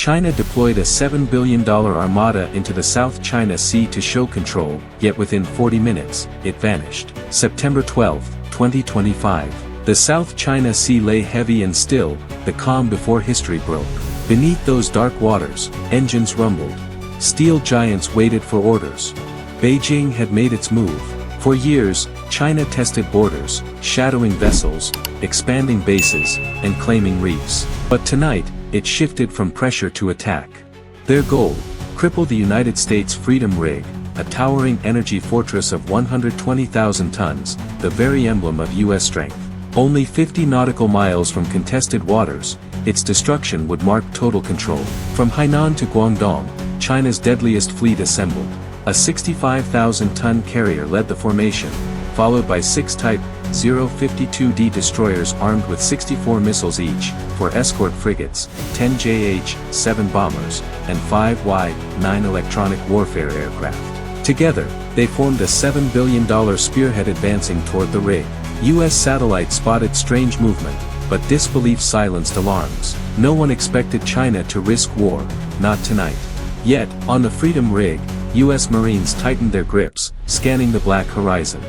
China deployed a $7 billion armada into the South China Sea to show control, yet within 40 minutes, it vanished. September 12, 2025. The South China Sea lay heavy and still, the calm before history broke. Beneath those dark waters, engines rumbled. Steel giants waited for orders. Beijing had made its move. For years, China tested borders, shadowing vessels, expanding bases, and claiming reefs. But tonight, it shifted from pressure to attack. Their goal: cripple the United States Freedom Rig, a towering energy fortress of 120,000 tons, the very emblem of U.S. strength. Only 50 nautical miles from contested waters, its destruction would mark total control. From Hainan to Guangdong, China's deadliest fleet assembled. A 65,000-ton carrier led the formation, followed by 6 Type 052D destroyers armed with 64 missiles each, 4 escort frigates, 10 JH-7 bombers, and 5 Y-9 electronic warfare aircraft. Together, they formed a $7 billion spearhead advancing toward the rig. U.S. satellites spotted strange movement, but disbelief silenced alarms. No one expected China to risk war, not tonight. Yet, on the Freedom Rig, U.S. Marines tightened their grips, scanning the black horizon.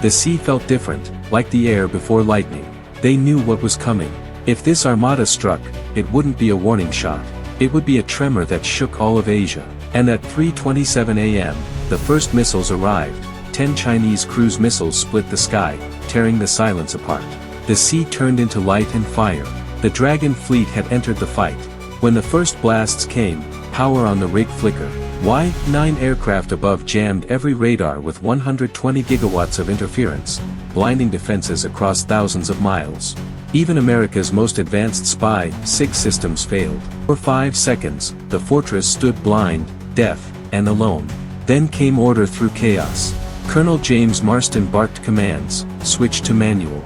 The sea felt different, like the air before lightning. They knew what was coming. If this armada struck, it wouldn't be a warning shot. It would be a tremor that shook all of Asia. And at 3:27 a.m., the first missiles arrived. 10 Chinese cruise missiles split the sky, tearing the silence apart. The sea turned into light and fire. The Dragon fleet had entered the fight. When the first blasts came, power on the rig flickered. Y-9 aircraft above jammed every radar with 120 gigawatts of interference, blinding defenses across thousands of miles. Even America's most advanced spy-6 systems failed. For 5 seconds, the fortress stood blind, deaf, and alone. Then came order through chaos. Colonel James Marston barked commands: switch to manual.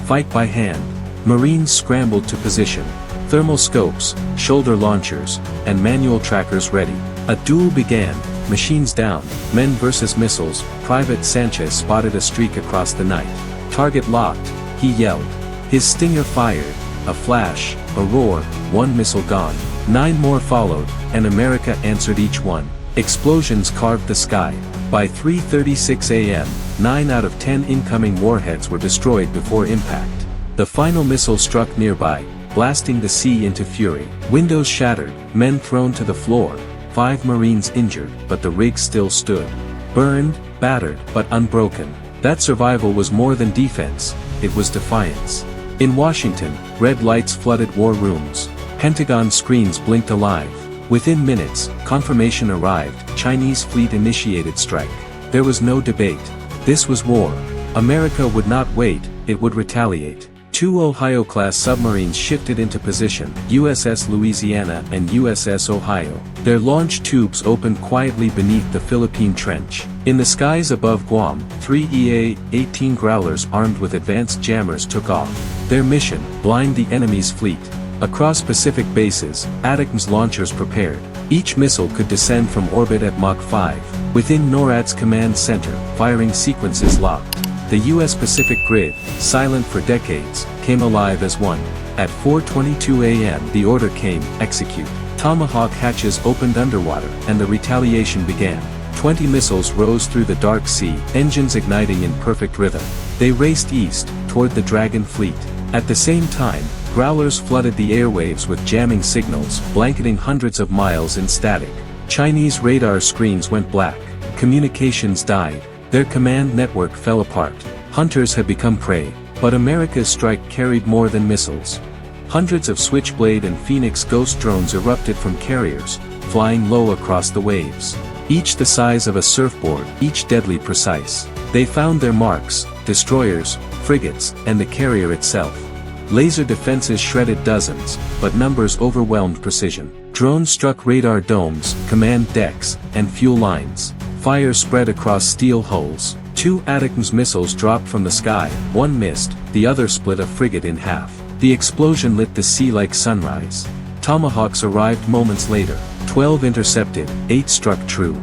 Fight by hand. Marines scrambled to position. Thermal scopes, shoulder launchers, and manual trackers ready. A duel began, machines down, men versus missiles. Private Sanchez spotted a streak across the night. Target locked, he yelled. His Stinger fired, a flash, a roar, 1 missile gone. 9 more followed, and America answered each one. Explosions carved the sky. By 3:36 a.m., 9 out of 10 incoming warheads were destroyed before impact. The final missile struck nearby, blasting the sea into fury. Windows shattered, men thrown to the floor. 5 Marines injured, but the rig still stood. Burned, battered, but unbroken. That survival was more than defense, it was defiance. In Washington, red lights flooded war rooms. Pentagon screens blinked alive. Within minutes, confirmation arrived. Chinese fleet initiated strike. There was no debate. This was war. America would not wait, it would retaliate. 2 Ohio-class submarines shifted into position, USS Louisiana and USS Ohio. Their launch tubes opened quietly beneath the Philippine Trench. In the skies above Guam, 3 EA-18 Growlers armed with advanced jammers took off. Their mission: blind the enemy's fleet. Across Pacific bases, ATACMS launchers prepared. Each missile could descend from orbit at Mach 5. Within NORAD's command center, firing sequences locked. The U.S. Pacific grid, silent for decades, came alive as one. At 4:22 a.m. the order came: execute. Tomahawk hatches opened underwater, and the retaliation began. 20 missiles rose through the dark sea, engines igniting in perfect rhythm. They raced east, toward the Dragon fleet. At the same time, Growlers flooded the airwaves with jamming signals, blanketing hundreds of miles in static. Chinese radar screens went black. Communications died. Their command network fell apart. Hunters had become prey. But America's strike carried more than missiles. Hundreds of Switchblade and Phoenix Ghost drones erupted from carriers, flying low across the waves. Each the size of a surfboard, each deadly precise. They found their marks: destroyers, frigates, and the carrier itself. Laser defenses shredded dozens, but numbers overwhelmed precision. Drones struck radar domes, command decks, and fuel lines. Fire spread across steel hulls. 2 ATACMS missiles dropped from the sky, 1 missed, the other split a frigate in half. The explosion lit the sea like sunrise. Tomahawks arrived moments later. 12 intercepted, 8 struck true.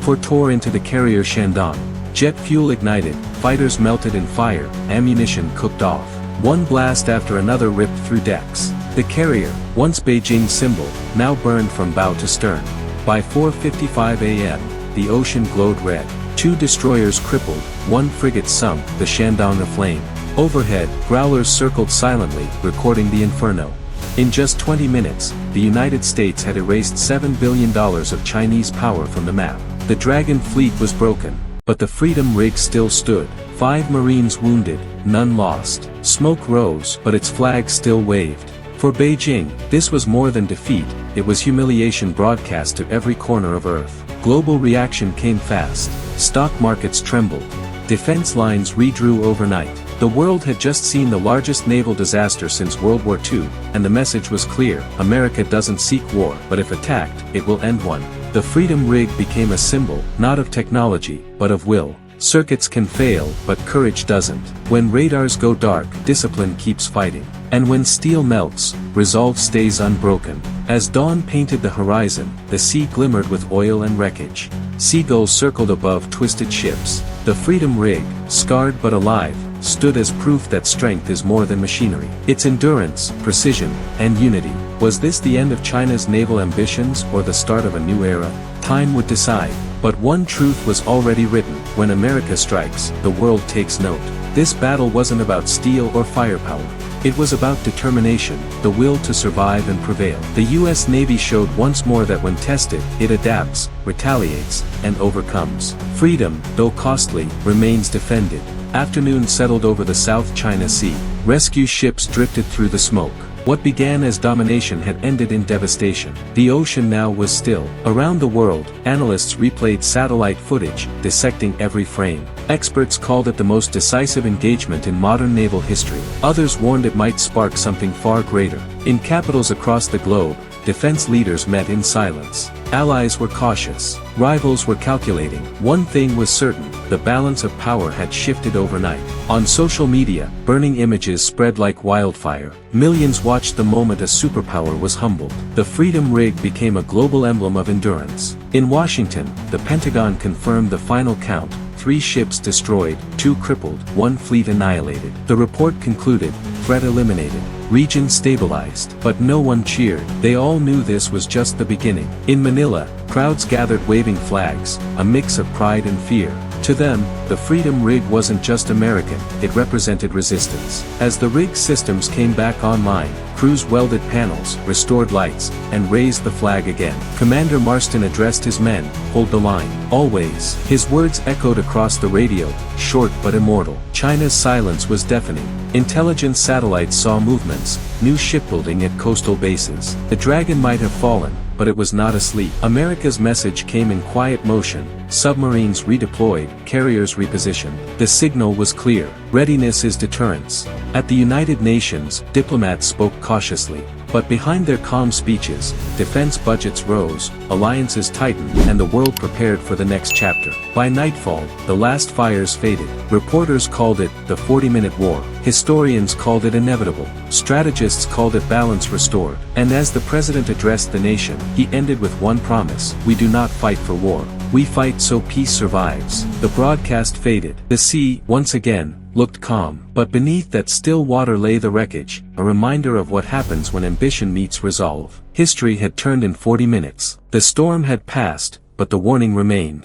4 tore into the carrier Shandong. Jet fuel ignited, fighters melted in fire, ammunition cooked off. One blast after another ripped through decks. The carrier, once Beijing's symbol, now burned from bow to stern. By 4:55 a.m., the ocean glowed red. 2 destroyers crippled, 1 frigate sunk, the Shandong aflame. Overhead, growlers circled silently, recording the inferno. In just 20 minutes, the United States had erased $7 billion of Chinese power from the map. The Dragon fleet was broken, but the Freedom rig still stood. 5 Marines wounded, none lost. Smoke rose, but its flag still waved. For Beijing, this was more than defeat, it was humiliation broadcast to every corner of Earth. Global reaction came fast. Stock markets trembled. Defense lines redrew overnight. The world had just seen the largest naval disaster since World War II, and the message was clear: America doesn't seek war, but if attacked, it will end one. The Freedom rig became a symbol, not of technology, but of will. Circuits can fail, but courage doesn't. When radars go dark, discipline keeps fighting. And when steel melts, resolve stays unbroken. As dawn painted the horizon, the sea glimmered with oil and wreckage. Seagulls circled above twisted ships. The Freedom rig, scarred but alive, stood as proof that strength is more than machinery. Its endurance, precision, and unity. Was this the end of China's naval ambitions or the start of a new era? Time would decide. But one truth was already written: when America strikes, the world takes note. This battle wasn't about steel or firepower. It was about determination, the will to survive and prevail. The US Navy showed once more that when tested, it adapts, retaliates, and overcomes. Freedom, though costly, remains defended. Afternoon settled over the South China Sea. Rescue ships drifted through the smoke. What began as domination had ended in devastation. The ocean now was still. Around the world, analysts replayed satellite footage, dissecting every frame. Experts called it the most decisive engagement in modern naval history. Others warned it might spark something far greater. In capitals across the globe, defense leaders met in silence. Allies were cautious. Rivals were calculating. One thing was certain: the balance of power had shifted overnight. On social media, burning images spread like wildfire. Millions watched the moment a superpower was humbled. The Freedom rig became a global emblem of endurance. In Washington, the Pentagon confirmed the final count: 3 ships destroyed, 2 crippled, 1 fleet annihilated. The report concluded: threat eliminated. Region stabilized. But no one cheered. They all knew this was just the beginning. In Manila, crowds gathered waving flags, a mix of pride and fear. To them, the Freedom rig wasn't just American, it represented resistance. As the rig systems came back online, crews welded panels, restored lights, and raised the flag again. Commander Marston addressed his men: hold the line. Always. His words echoed across the radio, short but immortal. China's silence was deafening. Intelligence satellites saw movements, new shipbuilding at coastal bases. The Dragon might have fallen, but it was not asleep. America's message came in quiet motion: submarines redeployed, carriers repositioned. The signal was clear: readiness is deterrence. At the United Nations, diplomats spoke cautiously. But behind their calm speeches, defense budgets rose, alliances tightened, and the world prepared for the next chapter. By nightfall, the last fires faded. Reporters called it the 40-minute war. Historians called it inevitable. Strategists called it balance restored. And as the president addressed the nation, he ended with one promise: we do not fight for war. We fight so peace survives. The broadcast faded. The sea, once again, looked calm. But beneath that still water lay the wreckage, a reminder of what happens when ambition meets resolve. History had turned in 40 minutes. The storm had passed, but the warning remained.